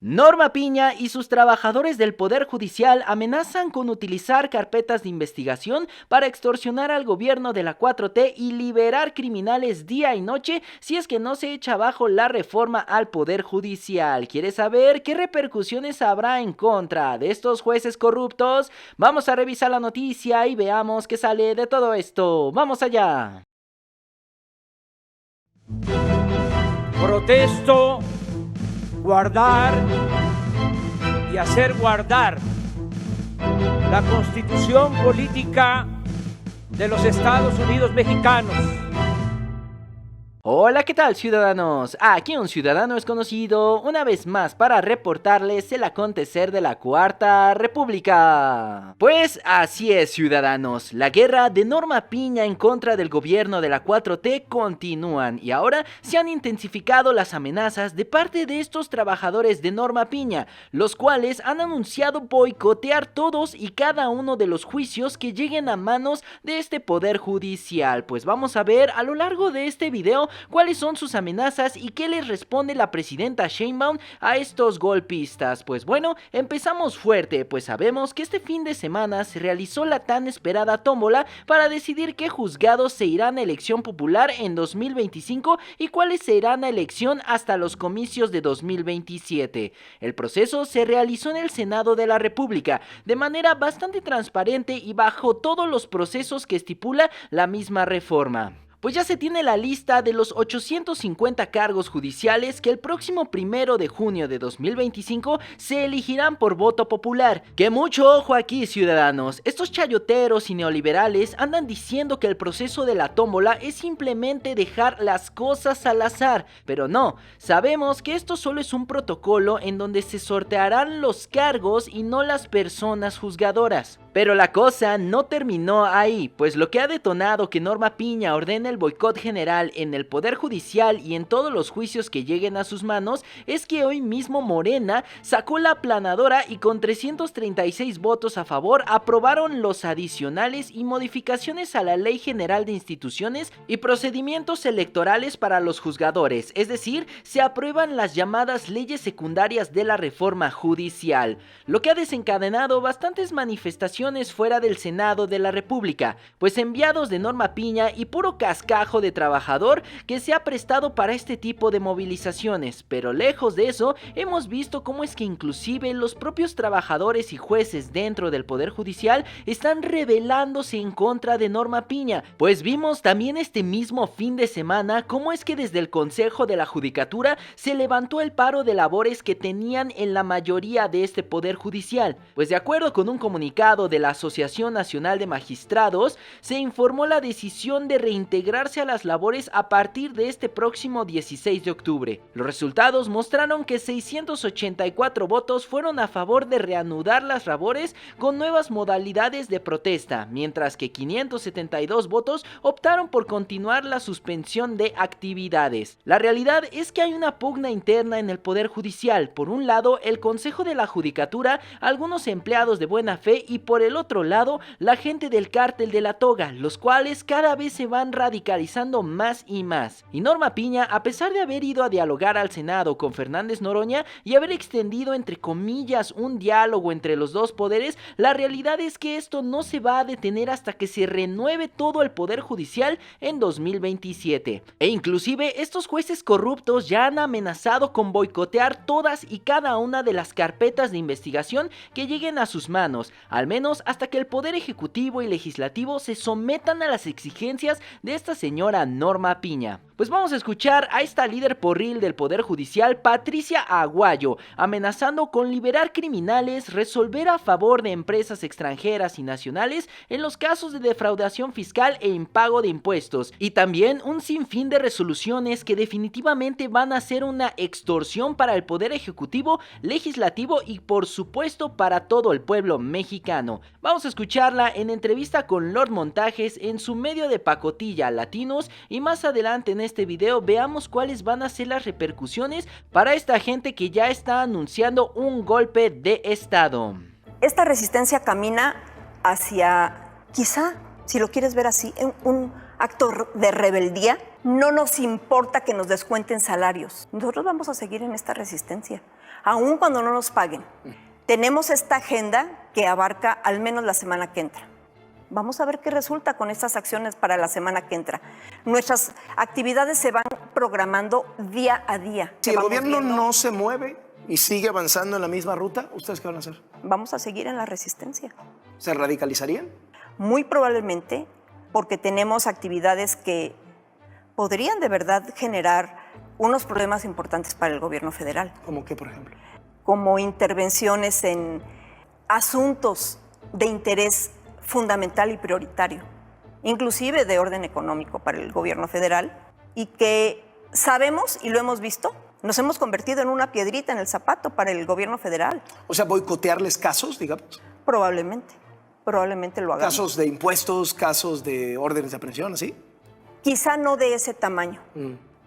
Norma Piña y sus trabajadores del Poder Judicial amenazan con utilizar carpetas de investigación para extorsionar al gobierno de la 4T y liberar criminales día y noche si es que no se echa abajo la reforma al Poder Judicial. ¿Quieres saber qué repercusiones habrá en contra de estos jueces corruptos? Vamos a revisar la noticia y veamos qué sale de todo esto. ¡Vamos allá! Protesto guardar y hacer guardar la Constitución política de los Estados Unidos mexicanos. Hola, ¿qué tal, ciudadanos? Aquí un ciudadano es conocido una vez más para reportarles el acontecer de la Cuarta República. Pues así es, ciudadanos, la guerra de Norma Piña en contra del gobierno de la 4T continúan y ahora se han intensificado las amenazas de parte de estos trabajadores de Norma Piña, los cuales han anunciado boicotear todos y cada uno de los juicios que lleguen a manos de este poder judicial. Pues vamos a ver a lo largo de este video cuáles son sus amenazas y qué les responde la presidenta Sheinbaum a estos golpistas. Pues bueno, empezamos fuerte, pues sabemos que este fin de semana se realizó la tan esperada tómbola para decidir qué juzgados se irán a elección popular en 2025 y cuáles se irán a elección hasta los comicios de 2027. El proceso se realizó en el Senado de la República de manera bastante transparente y bajo todos los procesos que estipula la misma reforma. Pues ya se tiene la lista de los 850 cargos judiciales que el próximo 1 de junio de 2025 se elegirán por voto popular. Que mucho ojo aquí, ciudadanos, estos chayoteros y neoliberales andan diciendo que el proceso de la tómbola es simplemente dejar las cosas al azar, pero no, sabemos que esto solo es un protocolo en donde se sortearán los cargos y no las personas juzgadoras. Pero la cosa no terminó ahí, pues lo que ha detonado que Norma Piña ordene el boicot general en el Poder Judicial y en todos los juicios que lleguen a sus manos es que hoy mismo Morena sacó la aplanadora y con 336 votos a favor aprobaron los adicionales y modificaciones a la Ley General de Instituciones y Procedimientos Electorales para los juzgadores, es decir, se aprueban las llamadas leyes secundarias de la reforma judicial, lo que ha desencadenado bastantes manifestaciones fuera del Senado de la República, pues enviados de Norma Piña y puro cascajo de trabajador que se ha prestado para este tipo de movilizaciones, pero lejos de eso hemos visto cómo es que inclusive los propios trabajadores y jueces dentro del Poder Judicial están rebelándose en contra de Norma Piña, pues vimos también este mismo fin de semana cómo es que desde el Consejo de la Judicatura se levantó el paro de labores que tenían en la mayoría de este Poder Judicial, pues de acuerdo con un comunicado de la Asociación Nacional de Magistrados, se informó la decisión de reintegrarse a las labores a partir de este próximo 16 de octubre. Los resultados mostraron que 684 votos fueron a favor de reanudar las labores con nuevas modalidades de protesta, mientras que 572 votos optaron por continuar la suspensión de actividades. La realidad es que hay una pugna interna en el Poder Judicial. Por un lado, el Consejo de la Judicatura, algunos empleados de buena fe y por el otro lado, la gente del cártel de la toga, los cuales cada vez se van radicalizando más y más. Y Norma Piña, a pesar de haber ido a dialogar al Senado con Fernández Noroña y haber extendido entre comillas un diálogo entre los dos poderes, la realidad es que esto no se va a detener hasta que se renueve todo el Poder Judicial en 2027. E inclusive estos jueces corruptos ya han amenazado con boicotear todas y cada una de las carpetas de investigación que lleguen a sus manos, al menos hasta que el Poder Ejecutivo y Legislativo se sometan a las exigencias de esta señora Norma Piña. Pues vamos a escuchar a esta líder porril del Poder Judicial, Patricia Aguayo, amenazando con liberar criminales, resolver a favor de empresas extranjeras y nacionales en los casos de defraudación fiscal e impago de impuestos, y también un sinfín de resoluciones que definitivamente van a ser una extorsión para el Poder Ejecutivo, Legislativo y por supuesto para todo el pueblo mexicano. Vamos a escucharla en entrevista con Lord Montajes en su medio de pacotilla Latinos, y más adelante en este video veamos cuáles van a ser las repercusiones para esta gente que ya está anunciando un golpe de estado. Esta resistencia camina hacia, quizá, si lo quieres ver así, un acto de rebeldía. No nos importa que nos descuenten salarios. Nosotros vamos a seguir en esta resistencia. aun cuando no nos paguen. Tenemos esta agenda que abarca al menos la semana que entra. Vamos a ver qué resulta con estas acciones para la semana que entra. Nuestras actividades se van programando día a día. Si el gobierno no se mueve y sigue avanzando en la misma ruta, ¿ustedes qué van a hacer? Vamos a seguir en la resistencia. ¿Se radicalizarían? Muy probablemente, porque tenemos actividades que podrían de verdad generar unos problemas importantes para el gobierno federal. ¿Cómo qué, por ejemplo? Como intervenciones en asuntos de interés fundamental y prioritario, inclusive de orden económico para el gobierno federal, y que sabemos y lo hemos visto, nos hemos convertido en una piedrita en el zapato para el gobierno federal. O sea, boicotearles casos, digamos. Probablemente lo hagamos. Casos de impuestos, casos de órdenes de aprehensión, ¿sí? Quizá no de ese tamaño,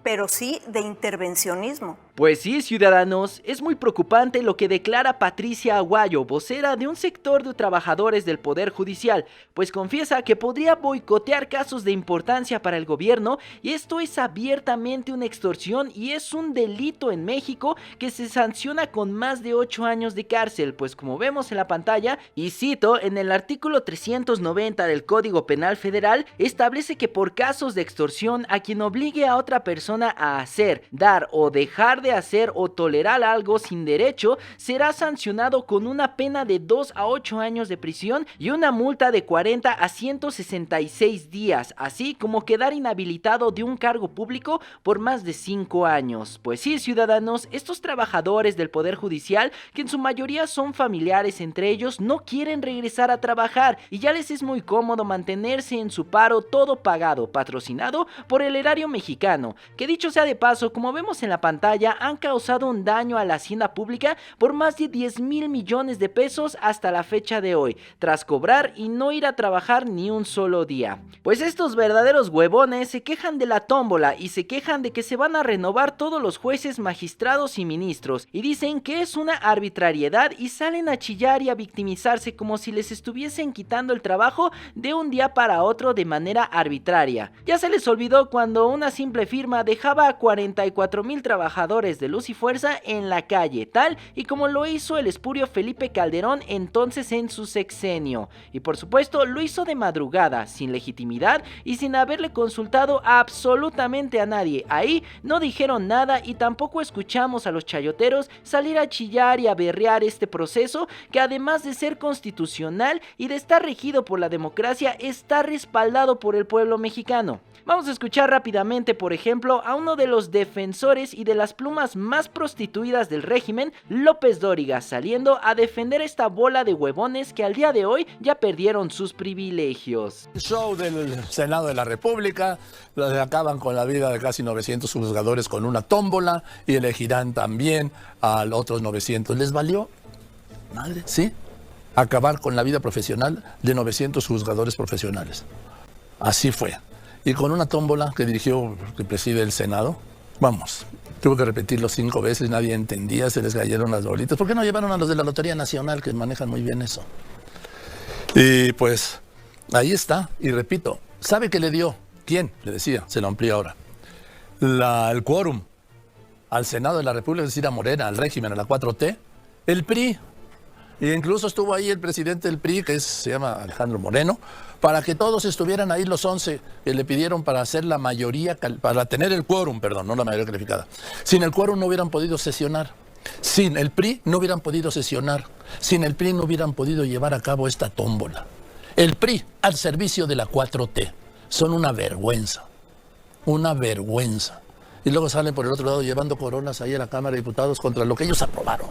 pero sí de intervencionismo. Pues sí, ciudadanos, es muy preocupante lo que declara Patricia Aguayo, vocera de un sector de trabajadores del Poder Judicial, pues confiesa que podría boicotear casos de importancia para el gobierno, y esto es abiertamente una extorsión y es un delito en México que se sanciona con más de 8 años de cárcel, pues como vemos en la pantalla, y cito, en el artículo 390 del Código Penal Federal, establece que por casos de extorsión a quien obligue a otra persona a hacer, dar o dejar de hacer o tolerar algo sin derecho, será sancionado con una pena de 2 a 8 años de prisión y una multa de 40 a 166 días, así como quedar inhabilitado de un cargo público por más de 5 años. Pues sí, ciudadanos, estos trabajadores del Poder Judicial, que en su mayoría son familiares entre ellos, no quieren regresar a trabajar y ya les es muy cómodo mantenerse en su paro, todo pagado, patrocinado por el erario mexicano, que dicho sea de paso, como vemos en la pantalla, han causado un daño a la hacienda pública por más de 10,000 millones de pesos hasta la fecha de hoy, tras cobrar y no ir a trabajar ni un solo día. Pues estos verdaderos huevones se quejan de la tómbola y se quejan de que se van a renovar todos los jueces, magistrados y ministros, y dicen que es una arbitrariedad y salen a chillar y a victimizarse como si les estuviesen quitando el trabajo de un día para otro de manera arbitraria. Ya se les olvidó cuando una simple firma dejaba a 44,000 trabajadores de Luz y Fuerza en la calle, tal y como lo hizo el espurio Felipe Calderón entonces en su sexenio. Y por supuesto lo hizo de madrugada, sin legitimidad y sin haberle consultado a absolutamente a nadie. Ahí no dijeron nada y tampoco escuchamos a los chayoteros salir a chillar y a berrear este proceso que, además de ser constitucional y de estar regido por la democracia, está respaldado por el pueblo mexicano. Vamos a escuchar rápidamente, por ejemplo, a uno de los defensores y de las plumas más prostituidas del régimen, López Dóriga, saliendo a defender esta bola de huevones que al día de hoy ya perdieron sus privilegios. El show del Senado de la República, acaban con la vida de casi 900 juzgadores con una tómbola y elegirán también a los otros 900. ¿Les valió? Madre, ¿sí? Acabar con la vida profesional de 900 juzgadores profesionales. Así fue. Y con una tómbola que preside el Senado, vamos, tuvo que repetirlo 5 veces, nadie entendía, se les cayeron las bolitas. ¿Por qué no llevaron a los de la Lotería Nacional, que manejan muy bien eso? Y pues, ahí está, y repito, ¿sabe qué le dio? ¿Quién? Le decía, se lo amplía ahora. El quórum al Senado de la República, es decir, a Morena, al régimen, a la 4T, el PRI. Y incluso estuvo ahí el presidente del PRI, se llama Alejandro Moreno, para que todos estuvieran ahí los 11 que le pidieron para hacer la mayoría, para tener el quórum, perdón, no la mayoría calificada. Sin el quórum no hubieran podido sesionar. Sin el PRI no hubieran podido sesionar. Sin el PRI no hubieran podido llevar a cabo esta tómbola. El PRI al servicio de la 4T. Son una vergüenza. Una vergüenza. Y luego salen por el otro lado llevando coronas ahí a la Cámara de Diputados contra lo que ellos aprobaron.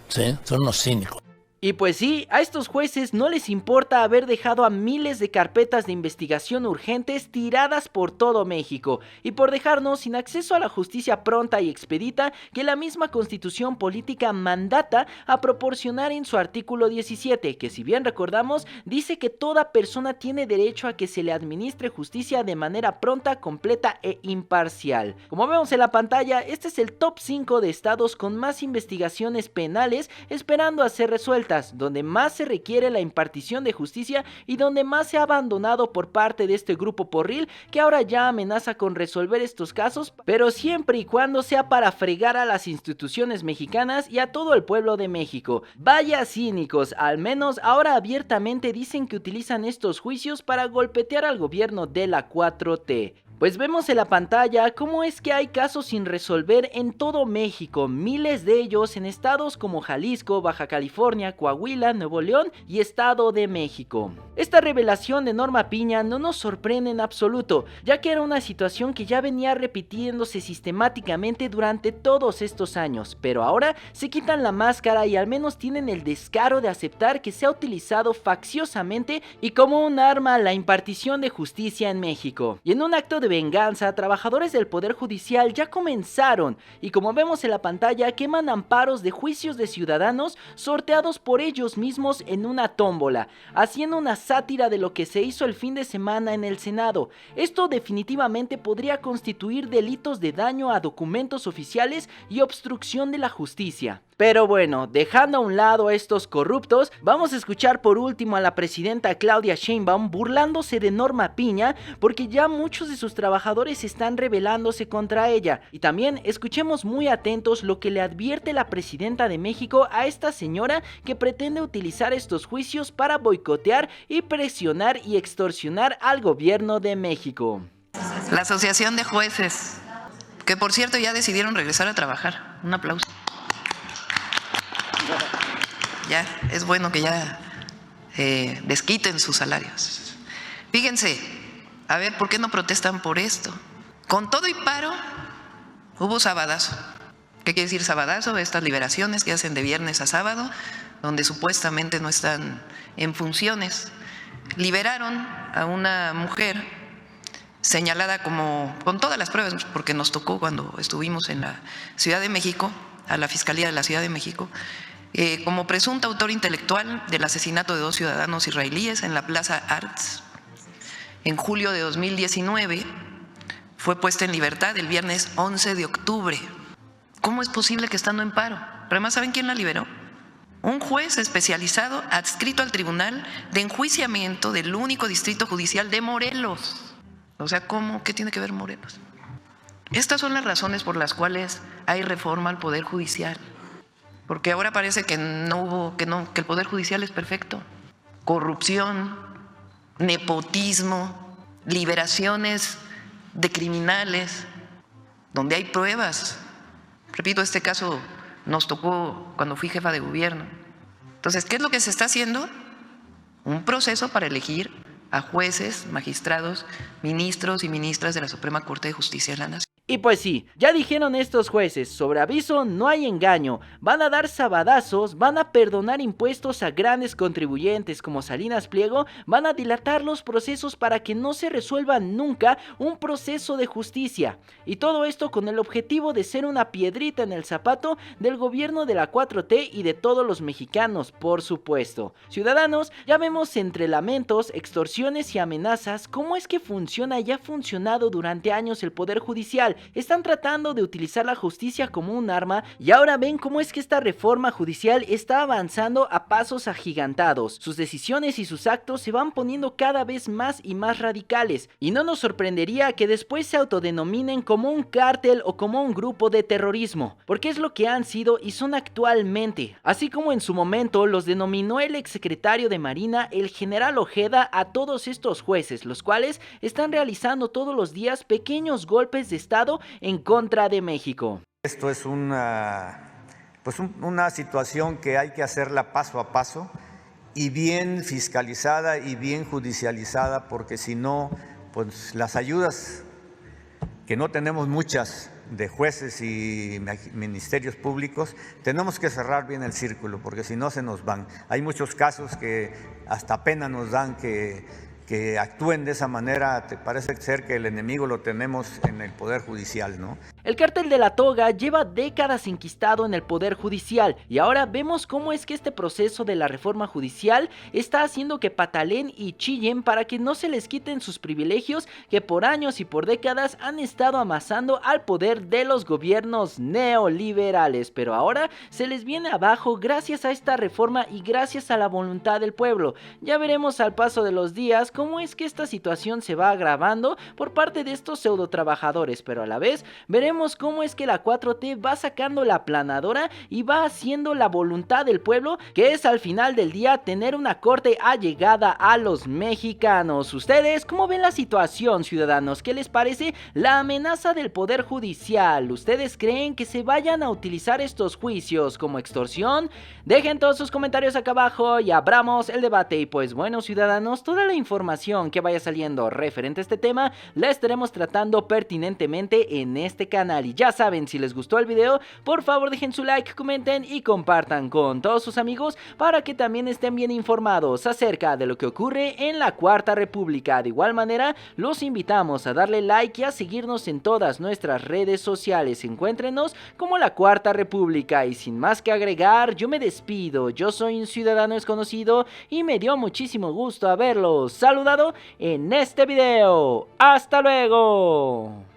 Sí, son unos cínicos. Y pues sí, a estos jueces no les importa haber dejado a miles de carpetas de investigación urgentes tiradas por todo México, y por dejarnos sin acceso a la justicia pronta y expedita que la misma Constitución Política mandata a proporcionar en su artículo 17, que si bien recordamos, dice que toda persona tiene derecho a que se le administre justicia de manera pronta, completa e imparcial. Como vemos en la pantalla, este es el top 5 de estados con más investigaciones penales esperando a ser resueltas. altas, donde más se requiere la impartición de justicia y donde más se ha abandonado por parte de este grupo porril que ahora ya amenaza con resolver estos casos, pero siempre y cuando sea para fregar a las instituciones mexicanas y a todo el pueblo de México. Vaya cínicos, al menos ahora abiertamente dicen que utilizan estos juicios para golpetear al gobierno de la 4T. Pues vemos en la pantalla cómo es que hay casos sin resolver en todo México, miles de ellos en estados como Jalisco, Baja California, Coahuila, Nuevo León y Estado de México. Esta revelación de Norma Piña no nos sorprende en absoluto, ya que era una situación que ya venía repitiéndose sistemáticamente durante todos estos años, pero ahora se quitan la máscara y al menos tienen el descaro de aceptar que se ha utilizado facciosamente y como un arma la impartición de justicia en México. Y en un acto de venganza, trabajadores del Poder Judicial ya comenzaron y como vemos en la pantalla queman amparos de juicios de ciudadanos sorteados por ellos mismos en una tómbola, haciendo una sátira de lo que se hizo el fin de semana en el Senado. Esto definitivamente podría constituir delitos de daño a documentos oficiales y obstrucción de la justicia. Pero bueno, dejando a un lado a estos corruptos, vamos a escuchar por último a la presidenta Claudia Sheinbaum burlándose de Norma Piña porque ya muchos de sus trabajadores están rebelándose contra ella. Y también escuchemos muy atentos lo que le advierte la presidenta de México a esta señora que pretende utilizar estos juicios para boicotear y presionar y extorsionar al gobierno de México. La Asociación de Jueces, que por cierto ya decidieron regresar a trabajar. Un aplauso. Ya, es bueno que ya desquiten sus salarios. Fíjense, a ver, ¿por qué no protestan por esto? Con todo y paro, hubo sabadazo. ¿Qué quiere decir sabadazo? Estas liberaciones que hacen de viernes a sábado, donde supuestamente no están en funciones. Liberaron a una mujer señalada como, con todas las pruebas, porque nos tocó cuando estuvimos en la Ciudad de México, a la Fiscalía de la Ciudad de México, como presunta autor intelectual del asesinato de 2 ciudadanos israelíes en la Plaza Arts. En julio de 2019 fue puesta en libertad el viernes 11 de octubre. ¿Cómo es posible que estando en paro? Pero además, ¿saben quién la liberó? Un juez especializado adscrito al Tribunal de Enjuiciamiento del único distrito judicial de Morelos. O sea, ¿cómo? ¿Qué tiene que ver Morelos? Estas son las razones por las cuales hay reforma al Poder Judicial. Porque ahora parece que que el Poder Judicial es perfecto. Corrupción, nepotismo, liberaciones de criminales, donde hay pruebas. Repito, este caso nos tocó cuando fui jefa de gobierno. Entonces, ¿qué es lo que se está haciendo? Un proceso para elegir a jueces, magistrados, ministros y ministras de la Suprema Corte de Justicia de la Nación. Y pues sí, ya dijeron estos jueces, sobre aviso no hay engaño, van a dar sabadazos, van a perdonar impuestos a grandes contribuyentes como Salinas Pliego, van a dilatar los procesos para que no se resuelva nunca un proceso de justicia. Y todo esto con el objetivo de ser una piedrita en el zapato del gobierno de la 4T y de todos los mexicanos, por supuesto. Ciudadanos, ya vemos entre lamentos, extorsiones y amenazas cómo es que funciona y ha funcionado durante años el Poder Judicial. Están tratando de utilizar la justicia como un arma y ahora ven cómo es que esta reforma judicial está avanzando a pasos agigantados. Sus decisiones y sus actos se van poniendo cada vez más y más radicales y no nos sorprendería que después se autodenominen como un cártel o como un grupo de terrorismo, porque es lo que han sido y son actualmente, así como en su momento los denominó el exsecretario de Marina, el general Ojeda, a todos estos jueces, los cuales están realizando todos los días pequeños golpes de estado en contra de México. Esto es una situación que hay que hacerla paso a paso y bien fiscalizada y bien judicializada, porque si no, pues las ayudas, que no tenemos muchas, de jueces y ministerios públicos, tenemos que cerrar bien el círculo, porque si no se nos van. Hay muchos casos que hasta pena nos dan que actúen de esa manera. Te parece ser que el enemigo lo tenemos en el Poder Judicial, ¿no? El cártel de la toga lleva décadas enquistado en el poder judicial y ahora vemos cómo es que este proceso de la reforma judicial está haciendo que pataleen y chillen para que no se les quiten sus privilegios que por años y por décadas han estado amasando al poder de los gobiernos neoliberales, pero ahora se les viene abajo gracias a esta reforma y gracias a la voluntad del pueblo. Ya veremos al paso de los días cómo es que esta situación se va agravando por parte de estos pseudo trabajadores, pero a la vez veremos cómo es que la 4T va sacando la aplanadora y va haciendo la voluntad del pueblo, que es al final del día tener una corte allegada a los mexicanos. ¿Ustedes cómo ven la situación, ciudadanos? ¿Qué les parece la amenaza del poder judicial? ¿Ustedes creen que se vayan a utilizar estos juicios como extorsión? Dejen todos sus comentarios acá abajo y abramos el debate. Y pues bueno, ciudadanos, toda la información que vaya saliendo referente a este tema la estaremos tratando pertinentemente en este canal. Y ya saben, si les gustó el video, por favor dejen su like, comenten y compartan con todos sus amigos para que también estén bien informados acerca de lo que ocurre en la Cuarta República. De igual manera, los invitamos a darle like y a seguirnos en todas nuestras redes sociales. Encuéntrenos como la Cuarta República. Y sin más que agregar, yo me despido. Yo soy un ciudadano desconocido y me dio muchísimo gusto haberlos saludado en este video. ¡Hasta luego!